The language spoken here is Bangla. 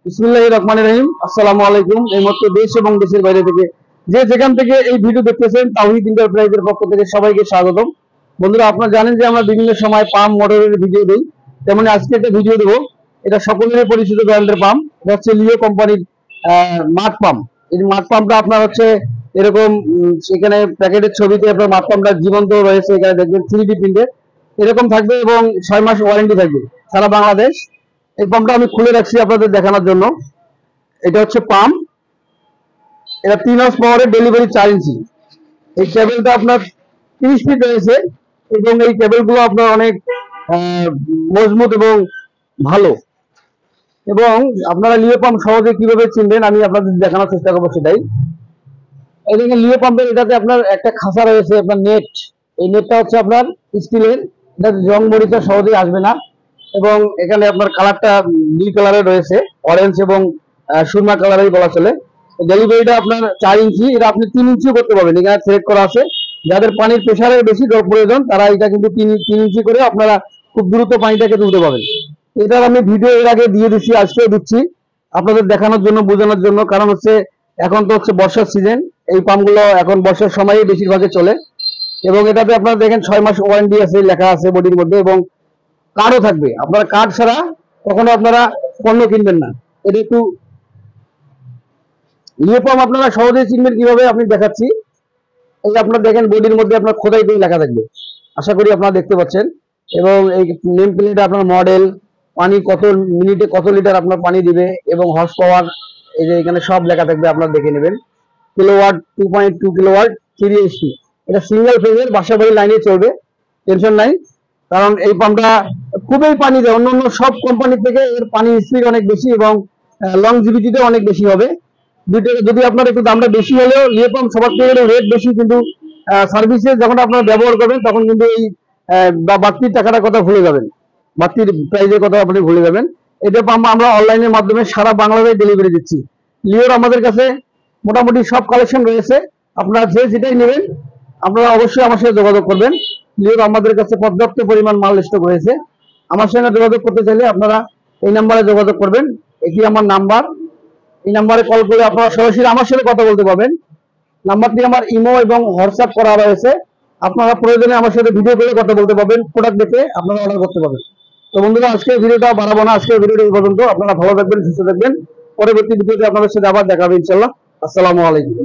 বিসমিল্লাহির রহমানির রহিম। আসসালামু আলাইকুম। এই মুহূর্তে দেশ এবং দেশের বাইরে থেকে যে যেখান থেকে এই ভিডিও দেখতেছেন তাওহীদ এন্টারপ্রাইজের পক্ষ থেকে সবাইকে স্বাগতম। বন্ধুরা, আপনারা জানেন যে আমরা বিভিন্ন সময় পাম্প মোটরের ভিডিও দিই, তেমনি আজকে একটা ভিডিও দেবো। এটা সকলের পরিচিত ব্র্যান্ডের পাম্প। এটা হচ্ছে লিও কোম্পানির মাড পাম্প। এই মাড পাম্পটা আপনার হচ্ছে এরকম সেখানে প্যাকেটের ছবিতে আপনার মাড পাম্পটা জীবন্ত রয়েছে, এখানে দেখবেন 3D প্রিন্টের এরকম থাকবে এবং 6 মাস ওয়ারেন্টি থাকবে সারা বাংলাদেশ। এই পাম্পটা আমি খুলে রাখছি আপনাদের দেখানোর জন্য। এটা হচ্ছে পাম্প, এটা 3 হাউস পাওয়ারের ডেলিভারি 4 ইঞ্চি। এই কেবলটা আপনার 30 ফিট রয়েছে এবং এই কেবলগুলো আপনার অনেক মজবুত এবং ভালো। এবং আপনারা লিও পাম্প সহজে কিভাবে চিনবেন আমি আপনাদের দেখানোর চেষ্টা করবো সেটাই। এই দেখেন লিও পাম্পের এটাতে আপনার একটা খাঁচা রয়েছে, আপনার নেট। এই নেটটা হচ্ছে আপনার স্টিলের, এটা রং মরিচা সহজেই আসবে না। এবং এখানে আপনার কালারটা দুই কালারের রয়েছে, অরেঞ্জ এবং সুরমা কালারের বলা চলে। ডেলিভারিটা আপনার 4 ইঞ্চি, এটা আপনি 3 ইঞ্চিও করতে পারবেন। এখানে থ্রেড করা আছে। যাদের পানির প্রেশারের বেশি প্রয়োজন তারা এটা কিন্তু 3 ইঞ্চি করে আপনারা খুব দ্রুত পানিটাকে তুলতে পারবেন। এটার আমি ভিডিও এর আগে দিয়ে দিচ্ছি, আজকেও দিচ্ছি আপনাদের দেখানোর জন্য, বোঝানোর জন্য। কারণ হচ্ছে এখন তো হচ্ছে বর্ষার সিজন, এই পাম্পগুলো এখন বর্ষার সময়ই বেশিরভাগে চলে। এবং এটাতে আপনারা দেখেন 6 মাস ওয়ারেন্টি আছে লেখা আছে বডির মধ্যে, এবং কার্ডও থাকবে। আপনারা কার্ড ছাড়া কখনো আপনারা পণ্য কিনবেন না। এটা একটু লিও পাম্প আপনারা সহজেই চিনবেন কিভাবে আমি দেখাচ্ছি। এই যে আপনারা দেখেন বডির মধ্যে আপনার খোদাই করে লেখা থাকবে, আশা করি আপনারা দেখতে পাচ্ছেন। এবং এই নেম প্লেটে আপনার মডেল, পানি কত মিনিটে কত লিটার আপনার পানি দিবে এবং হর্স পাওয়ার, এই যে এখানে সব লেখা থাকবে, আপনারা দেখে নেবেন। Kilowatt 2.2 kilowatt 3 HP। এটা সিঙ্গেল ফেজের বাসা বাড়ি লাইনে চলবে, টেনশন নাই। কারণ এই পাম্পটা খুবই পানি দেয়, অন্য সব কোম্পানি থেকে এর পানি স্পিড অনেক বেশি এবং লংজিভিটিটা অনেক বেশি হবে। যদি আপনার একটু দামটা বেশি হলেও লিও পাম্প সবার থেকে রেট বেশি, কিন্তু সার্ভিসে যখন আপনারা ব্যবহার করবেন তখন কিন্তু এই বাড়তির টাকাটার কথা ভুলে যাবেন, বাড়তির প্রাইজের কথা আপনি ভুলে যাবেন। এটা পাম্প আমরা অনলাইনের মাধ্যমে সারা বাংলাদেশে ডেলিভারি দিচ্ছি। লিওর আমাদের কাছে মোটামুটি সব কালেকশন রয়েছে, আপনারা যে যেটাই নেবেন আপনারা অবশ্যই আমার সাথে যোগাযোগ করবেন। লিওর আমাদের কাছে পর্যাপ্ত পরিমাণ মাল স্টক রয়েছে। আমার সঙ্গে যোগাযোগ করতে চাইলে আপনারা এই নাম্বারে যোগাযোগ করবেন, এটি আমার নাম্বার। এই নাম্বারে কল করে আপনারা সরাসরি আমার সাথে কথা বলতে পারবেন। নাম্বারটি আমার ইমো এবং হোয়াটসঅ্যাপ করা রয়েছে। আপনারা প্রয়োজনে আমার সাথে ভিডিও করে কথা বলতে পারবেন, প্রোডাক্ট দেখে আপনারা অর্ডার করতে পারবেন। তো বন্ধুরা, আজকের ভিডিওটা বাড়াবো না, আজকের ভিডিওটা এই পর্যন্ত। আপনারা ভালো থাকবেন, সুস্থ থাকবেন। পরবর্তী ভিডিওতে আপনাদের সাথে আবার দেখা হবে ইনশাআল্লাহ। আসসালামু আলাইকুম।